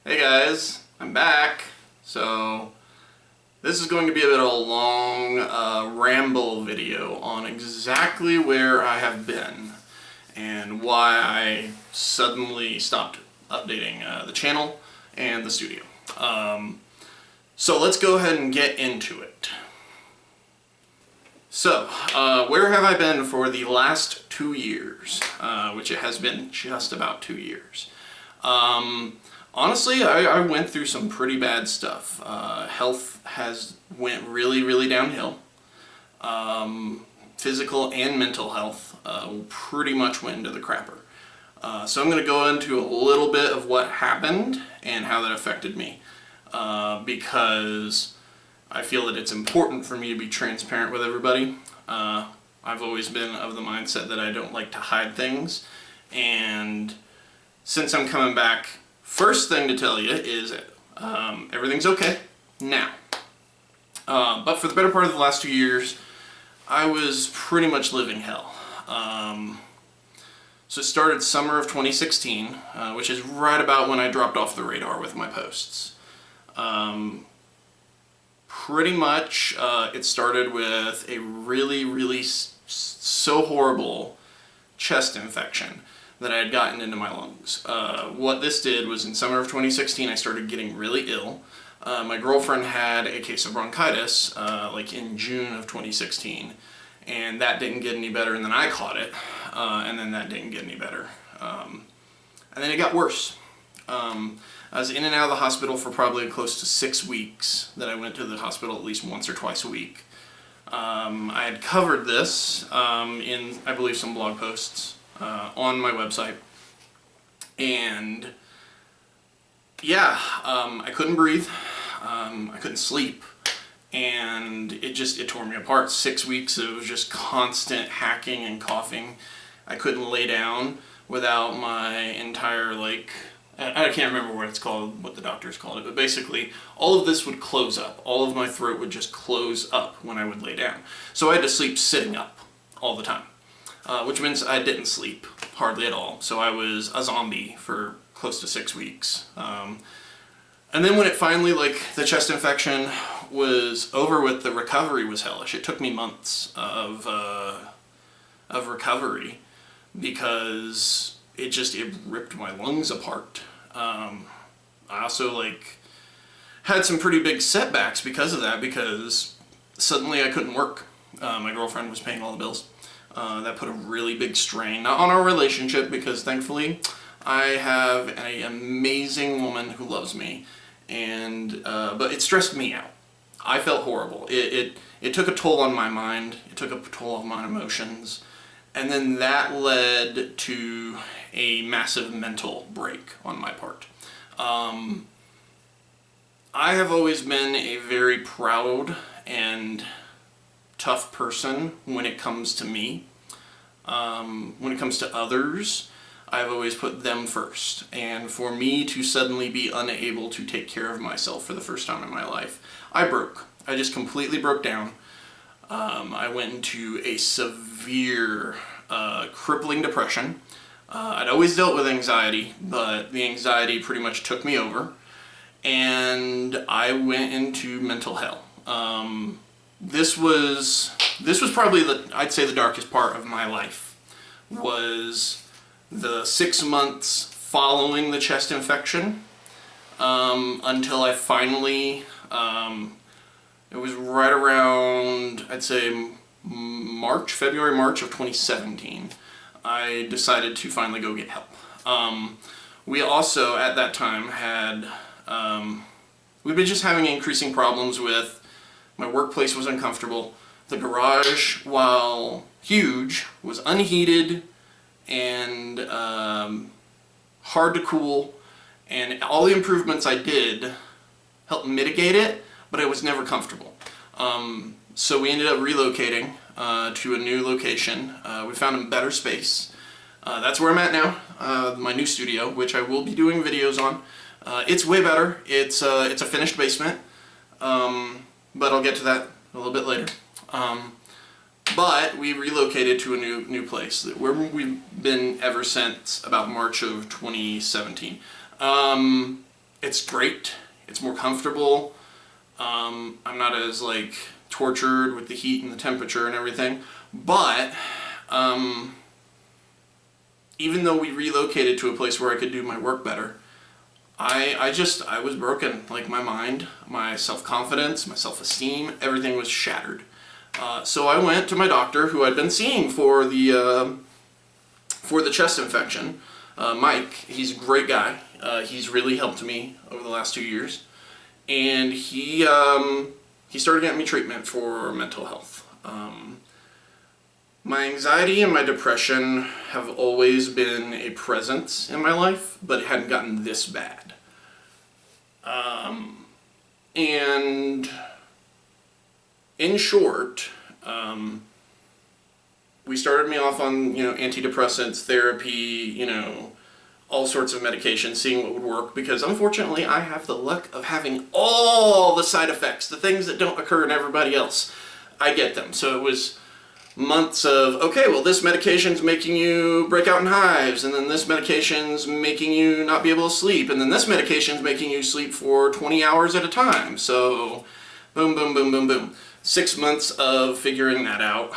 Hey guys, I'm back. So this is going to be a bit of a long ramble video on exactly where I have been and why I suddenly stopped updating the channel and the studio. So let's go ahead and get into it. So, where have I been for the last 2 years? Which it has been just about 2 years. Honestly, I went through some pretty bad stuff. Health has went really downhill. Physical and mental health pretty much went into the crapper. So I'm going to go into a little bit of what happened and how that affected me. Because I feel that it's important for me to be transparent with everybody. I've always been of the mindset that I don't like to hide things. And since I'm coming back, first thing to tell you is everything's okay now. But for the better part of the last 2 years, I was pretty much living hell. So it started summer of 2016, which is right about when I dropped off the radar with my posts. Pretty much it started with a really so horrible chest infection that I had gotten into my lungs. What this did was in summer of 2016 I started getting really ill. My girlfriend had a case of bronchitis like in June of 2016, and that didn't get any better, and then I caught it, and then that didn't get any better. And then it got worse. I was in and out of the hospital for probably close to 6 weeks. That I went to the hospital at least once or twice a week. I had covered this in, I believe, some blog posts on my website. And yeah, I couldn't breathe. I couldn't sleep. And it tore me apart. 6 weeks of just constant hacking and coughing. I couldn't lay down without my entire, I can't remember what it's called, what the doctors called it, but basically all of this would close up. All of my throat would just close up when I would lay down. So I had to sleep sitting up all the time, which means I didn't sleep hardly at all. So I was a zombie for close to 6 weeks. And then when it finally, the chest infection was over with, the recovery was hellish. It took me months of recovery because it ripped my lungs apart. I also had some pretty big setbacks because of that, because suddenly I couldn't work. My girlfriend was paying all the bills. That put a really big strain, not on our relationship, because thankfully I have an amazing woman who loves me, and but it stressed me out. I felt horrible. It took a toll on my mind. It took a toll on my emotions. And then that led to a massive mental break on my part. I have always been a very proud and tough person when it comes to me. When it comes to others, I've always put them first. And for me to suddenly be unable to take care of myself for the first time in my life, I broke. I just completely broke down. I went into a severe, crippling depression. I'd always dealt with anxiety, but the anxiety pretty much took me over, and I went into mental hell. This was probably I'd say the darkest part of my life, was the 6 months following the chest infection, until I finally, it was right around, I'd say, February, March of 2017, I decided to finally go get help. We also, at that time, had, we've been just having increasing problems with, my workplace was uncomfortable. The garage, while huge, was unheated and hard to cool, and all the improvements I did helped mitigate it, but it was never comfortable. So we ended up relocating to a new location. We found a better space. That's where I'm at now, my new studio, which I will be doing videos on. It's way better. It's a finished basement, but I'll get to that a little bit later. But we relocated to a new place where we've been ever since about March of 2017. It's great. It's more comfortable. I'm not as like tortured with the heat and the temperature and everything. But even though we relocated to a place where I could do my work better, I was broken. Like my mind, my self-confidence, my self-esteem, everything was shattered. So I went to my doctor, who I'd been seeing for the chest infection, Mike. He's a great guy. He's really helped me over the last 2 years, and he started getting me treatment for mental health. My anxiety and my depression have always been a presence in my life, but it hadn't gotten this bad. And in short, we started me off on, antidepressants, therapy, all sorts of medications, seeing what would work, because unfortunately I have the luck of having all the side effects, the things that don't occur in everybody else. I get them. So it was months of, okay, well, this medication's making you break out in hives, and then this medication's making you not be able to sleep, and then this medication's making you sleep for 20 hours at a time. So boom, boom, boom, boom, boom. 6 months of figuring that out.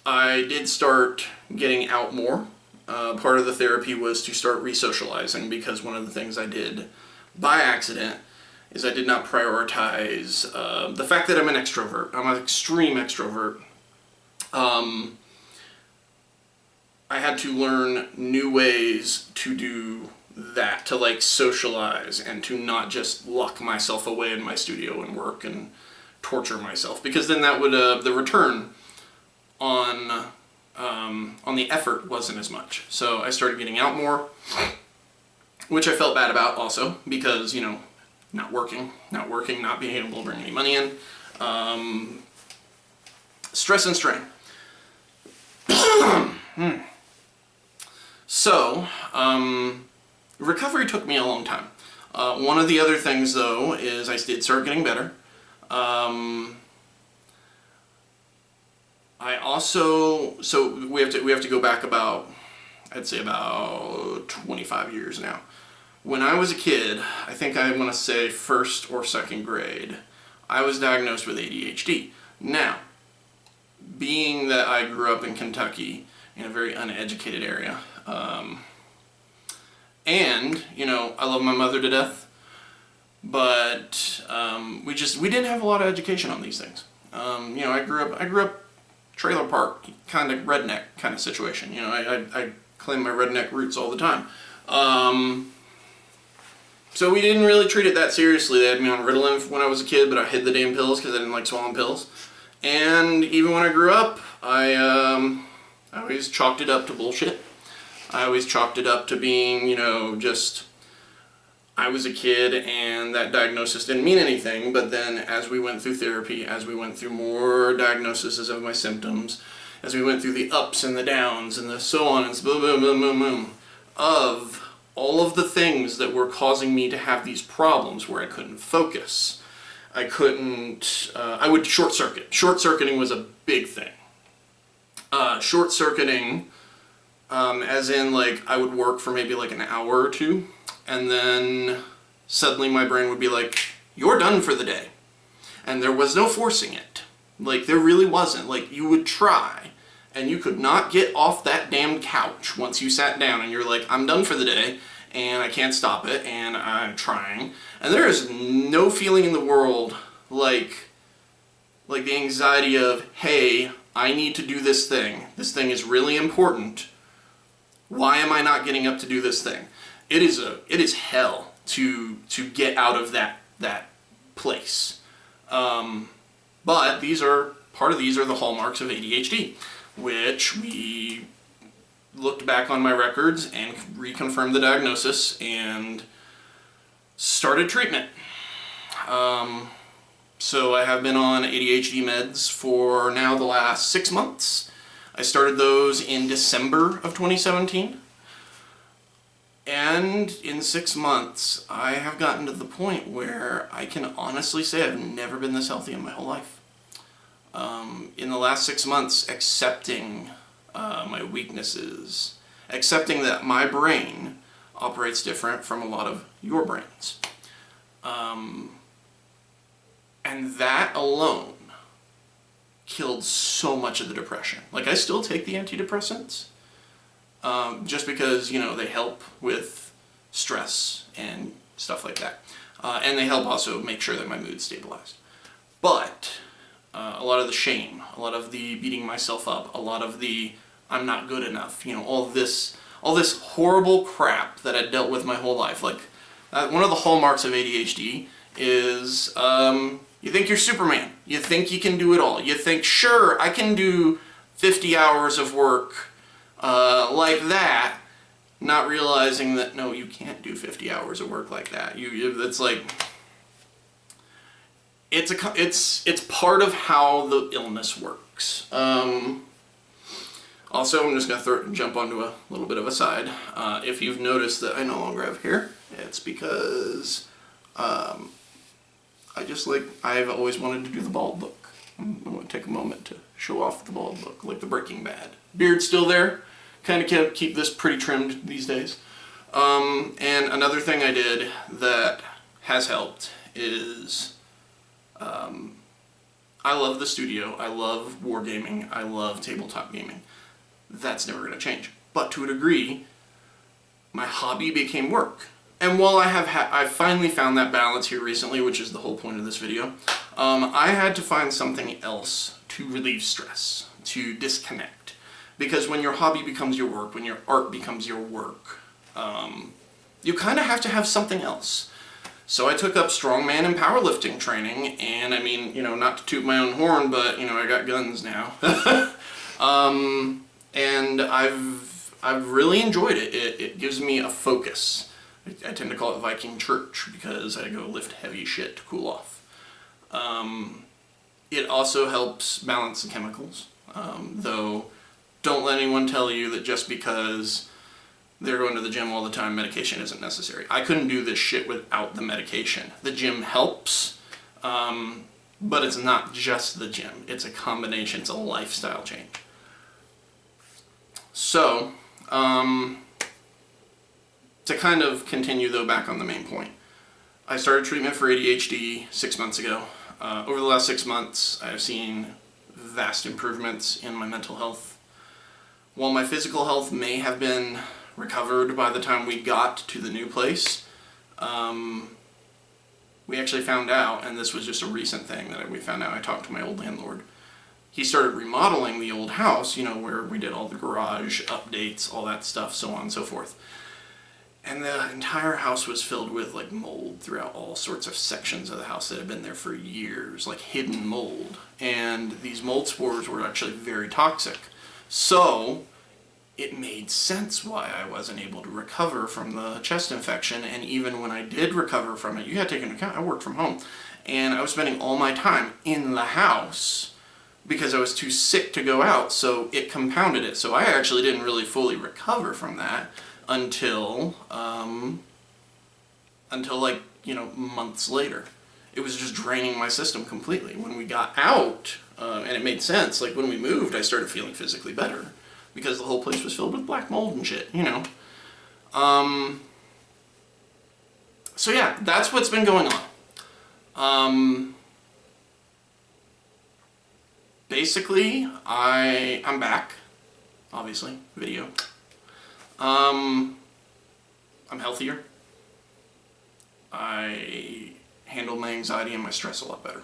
I did start getting out more. Part of the therapy was to start re-socializing, because one of the things I did by accident is I did not prioritize the fact that I'm an extrovert. I'm an extreme extrovert. I had to learn new ways to do that, to like socialize and to not just lock myself away in my studio and work and torture myself, because then that would the return on the effort wasn't as much. So I started getting out more, which I felt bad about also, because not working, not being able to bring any money in, stress and strain. So recovery took me a long time. One of the other things, though, is I did start getting better. I also, so we have to go back about, I'd say about 25 years now. When I was a kid, I think I want to say first or second grade, I was diagnosed with ADHD. Now, being that I grew up in Kentucky in a very uneducated area, and I love my mother to death, but we didn't have a lot of education on these things. I grew up trailer park, kind of redneck kind of situation. I claim my redneck roots all the time. So we didn't really treat it that seriously. They had me on Ritalin when I was a kid, but I hid the damn pills because I didn't like swallowing pills. And even when I grew up, I always chalked it up to bullshit. I always chalked it up to being, I was a kid and that diagnosis didn't mean anything. But then as we went through therapy, as we went through more diagnoses of my symptoms, as we went through the ups and the downs and the so on and boom, boom, boom, boom, boom, of all of the things that were causing me to have these problems where I couldn't focus. I would short circuit. Short circuiting was a big thing. Short circuiting, as in like I would work for maybe like an hour or two, and then suddenly my brain would be like, you're done for the day. And there was no forcing it. Like there really wasn't. Like you would try, and you could not get off that damn couch once you sat down and you're like, I'm done for the day, and I can't stop it, and I'm trying. And there is no feeling in the world like the anxiety of, hey, I need to do this thing. This thing is really important. Why am I not getting up to do this thing? It is hell to get out of that place. But part of these are the hallmarks of ADHD, which we looked back on my records and reconfirmed the diagnosis and started treatment. So I have been on ADHD meds for now the last 6 months. I started those in December of 2017. And in 6 months, I have gotten to the point where I can honestly say I've never been this healthy in my whole life. In the last 6 months, accepting my weaknesses, accepting that my brain operates different from a lot of your brains. And that alone killed so much of the depression. Like, I still take the antidepressants, just because, you know, they help with stress and stuff like that. And they help also make sure that my mood's stabilized. But a lot of the shame, a lot of the beating myself up, a lot of the I'm not good enough, you know, all this horrible crap that I dealt with my whole life. Like, one of the hallmarks of ADHD is you think you're Superman. You think you can do it all. You think, sure, I can do 50 hours of work like that, not realizing that, no, you can't do 50 hours of work like that. It's like, it's part of how the illness works. Also, I'm just going to jump onto a little bit of a side. If you've noticed that I no longer have hair, it's because I've always wanted to do the bald look. I'm going to take a moment to show off the bald look, like the Breaking Bad. Beard's still there. Kind of keep this pretty trimmed these days. And another thing I did that has helped is I love the studio. I love wargaming. I love tabletop gaming. That's never going to change. But to a degree, my hobby became work. And while I finally found that balance here recently, which is the whole point of this video, I had to find something else to relieve stress, to disconnect. Because when your hobby becomes your work, when your art becomes your work, you kind of have to have something else. So I took up strongman and powerlifting training, and I mean, you know, not to toot my own horn, but, you know, I got guns now. And I've really enjoyed it. It gives me a focus. I tend to call it Viking Church because I go lift heavy shit to cool off. It also helps balance the chemicals, though don't let anyone tell you that just because they're going to the gym all the time, medication isn't necessary. I couldn't do this shit without the medication. The gym helps, but it's not just the gym. It's a combination. It's a lifestyle change. So, to kind of continue though back on the main point, I started treatment for ADHD 6 months ago. Over the last 6 months, I've seen vast improvements in my mental health. While my physical health may have been recovered by the time we got to the new place, we actually found out, and this was just a recent thing that we found out, I talked to my old landlord. He started remodeling the old house, you know, where we did all the garage updates, all that stuff, so on and so forth. And the entire house was filled with, like, mold throughout all sorts of sections of the house that had been there for years, like hidden mold. And these mold spores were actually very toxic. So it made sense why I wasn't able to recover from the chest infection. And even when I did recover from it, you gotta take into account, I worked from home. And I was spending all my time in the house because I was too sick to go out, so it compounded it. So I actually didn't really fully recover from that until like, you know, months later. It was just draining my system completely. When we got out, and it made sense, like when we moved, I started feeling physically better because the whole place was filled with black mold and shit, you know. So yeah, that's what's been going on. Basically, I'm back, obviously, video. I'm healthier. I handle my anxiety and my stress a lot better.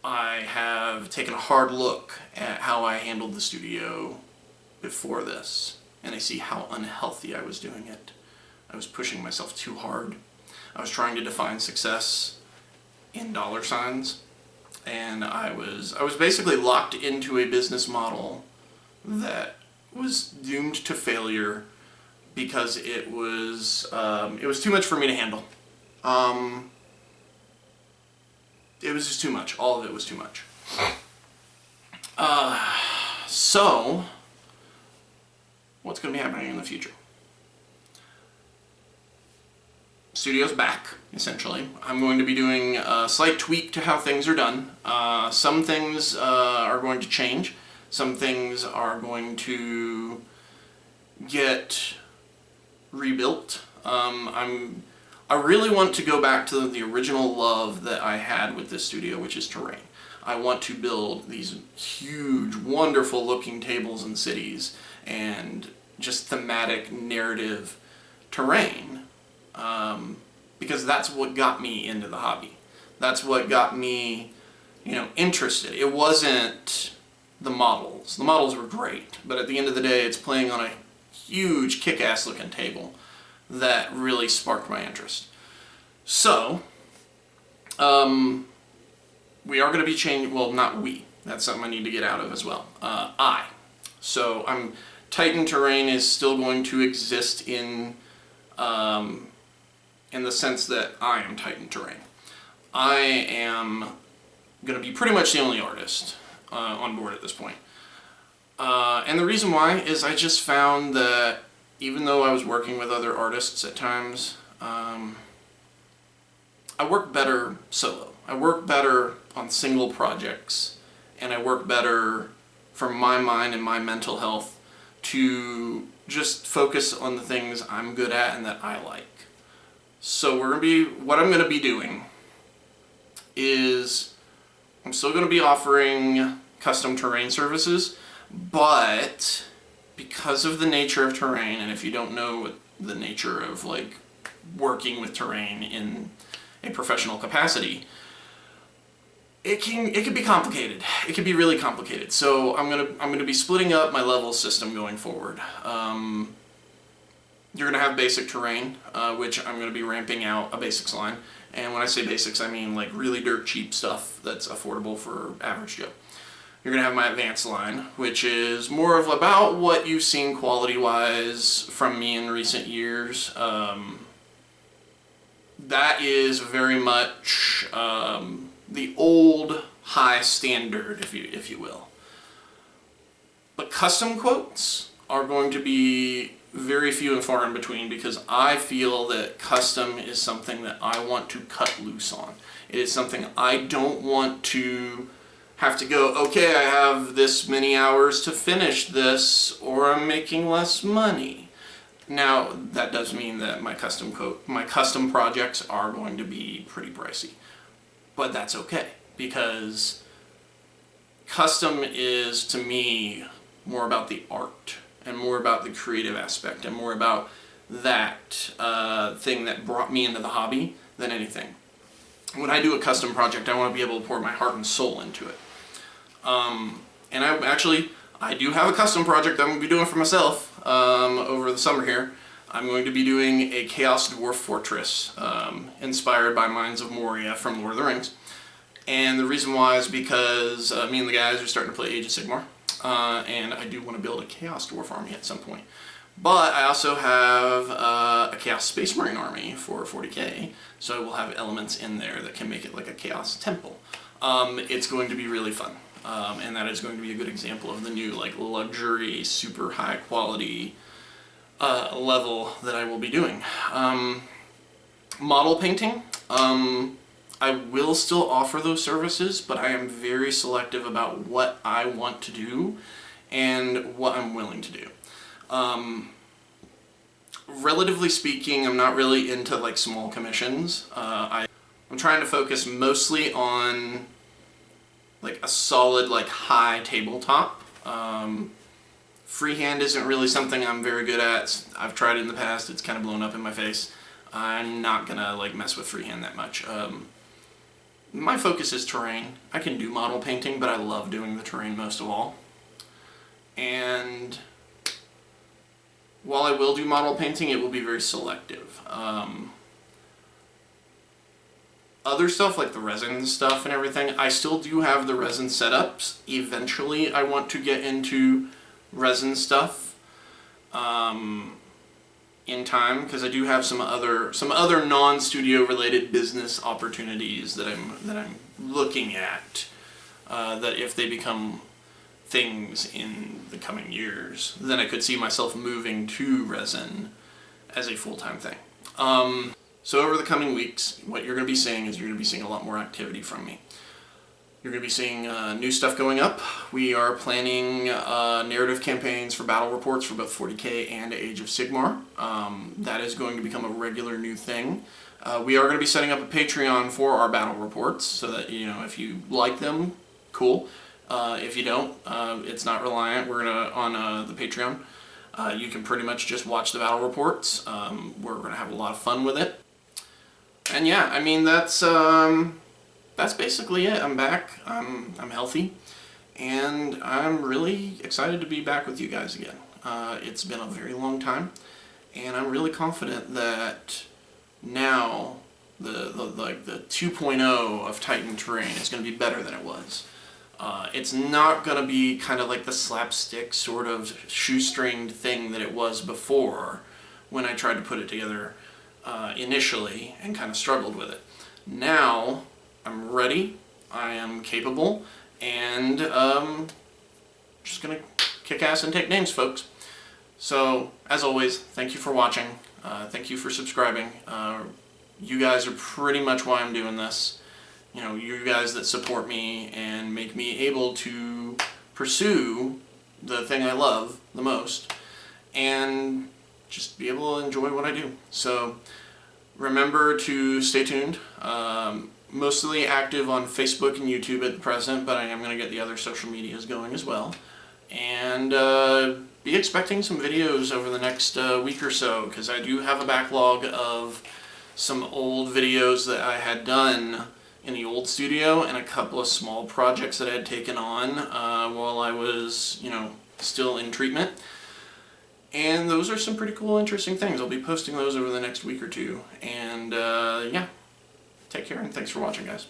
I have taken a hard look at how I handled the studio before this, and I see how unhealthy I was doing it. I was pushing myself too hard. I was trying to define success in dollar signs, and I was basically locked into a business model that was doomed to failure because it was too much for me to handle. It was just too much. All of it was too much. So, what's going to be happening in the future? Studio's back, essentially. I'm going to be doing a slight tweak to how things are done. Some things are going to change. Some things are going to get rebuilt. I really want to go back to the original love that I had with this studio, which is terrain. I want to build these huge, wonderful looking tables and cities and just thematic narrative terrain, because that's what got me into the hobby. That's what got me, interested. It wasn't the models. The models were great, but at the end of the day, it's playing on a huge, kick-ass looking table that really sparked my interest. So, we are going to be changing, well, not we, that's something I need to get out of as well. So, Titan Terrain is still going to exist in the sense that I am Titan Terrain. I am going to be pretty much the only artist on board at this point. And the reason why is I just found that even though I was working with other artists at times, I work better solo. I work better on single projects, and I work better for my mind and my mental health to just focus on the things I'm good at and that I like. So what I'm going to be doing is I'm still going to be offering custom terrain services, but because of the nature of terrain, and if you don't know the nature of like working with terrain in a professional capacity, it can be complicated. It can be really complicated. So I'm gonna be splitting up my level system going forward. You're gonna have basic terrain, which I'm gonna be ramping out a basics line. And when I say basics, I mean like really dirt cheap stuff that's affordable for average Joe. You're gonna have my advanced line, which is more of about what you've seen quality-wise from me in recent years. That is very much the old high standard, if you will. But custom quotes are going to be very few and far in between, because I feel that custom is something that I want to cut loose on. It is something I don't want to have to go, okay, I have this many hours to finish this, or I'm making less money. Now, that does mean that my custom projects are going to be pretty pricey. But that's okay, because custom is, to me, more about the art, and more about the creative aspect, and more about that thing that brought me into the hobby than anything. When I do a custom project, I want to be able to pour my heart and soul into it. And I do have a custom project I'm going to be doing for myself over the summer here. I'm going to be doing a Chaos Dwarf Fortress, inspired by Mines of Moria from Lord of the Rings. And the reason why is because me and the guys are starting to play Age of Sigmar, and I do want to build a Chaos Dwarf army at some point. But I also have a Chaos Space Marine army for 40k, so I will have elements in there that can make it like a Chaos Temple. It's going to be really fun. And that is going to be a good example of the new like luxury, super high quality level that I will be doing. Model painting, I will still offer those services, but I am very selective about what I want to do and what I'm willing to do. Relatively speaking, I'm not really into like small commissions. I'm trying to focus mostly on like a solid, like high tabletop. Freehand isn't really something I'm very good at. I've tried it in the past. It's kind of blown up in my face. I'm not gonna like mess with freehand that much. My focus is terrain. I can do model painting, but I love doing the terrain most of all. And while I will do model painting, it will be very selective. Other stuff like the resin stuff and everything, I still do have the resin setups. Eventually I want to get into resin stuff in time, because I do have some other non-studio related business opportunities that I'm looking at, that if they become things in the coming years, then I could see myself moving to resin as a full-time thing. So over the coming weeks, what you're going to be seeing is you're going to be seeing a lot more activity from me. You're going to be seeing new stuff going up. We are planning narrative campaigns for battle reports for both 40k and Age of Sigmar. That is going to become a regular new thing. We are going to be setting up a Patreon for our battle reports, so that, you know, if you like them, cool. If you don't, it's not reliant. We're gonna on the Patreon. You can pretty much just watch the battle reports. We're gonna have a lot of fun with it. And yeah, I mean that's basically it. I'm back. I'm healthy, and I'm really excited to be back with you guys again. It's been a very long time, and I'm really confident that now the 2.0 of Titan Terrain is going to be better than it was. It's not going to be kind of like the slapstick sort of shoestringed thing that it was before when I tried to put it together initially and kind of struggled with it. Now I'm ready, I am capable, and just going to kick ass and take names, folks. So, as always, thank you for watching. Thank you for subscribing. You guys are pretty much why I'm doing this. You know, you guys that support me and make me able to pursue the thing I love the most and just be able to enjoy what I do. So remember to stay tuned. Mostly active on Facebook and YouTube at the present, but I am going to get the other social medias going as well. And be expecting some videos over the next week or so, because I do have a backlog of some old videos that I had done in the old studio and a couple of small projects that I had taken on while I was, you know, still in treatment. And those are some pretty cool, interesting things. I'll be posting those over the next week or two. And yeah, take care and thanks for watching, guys.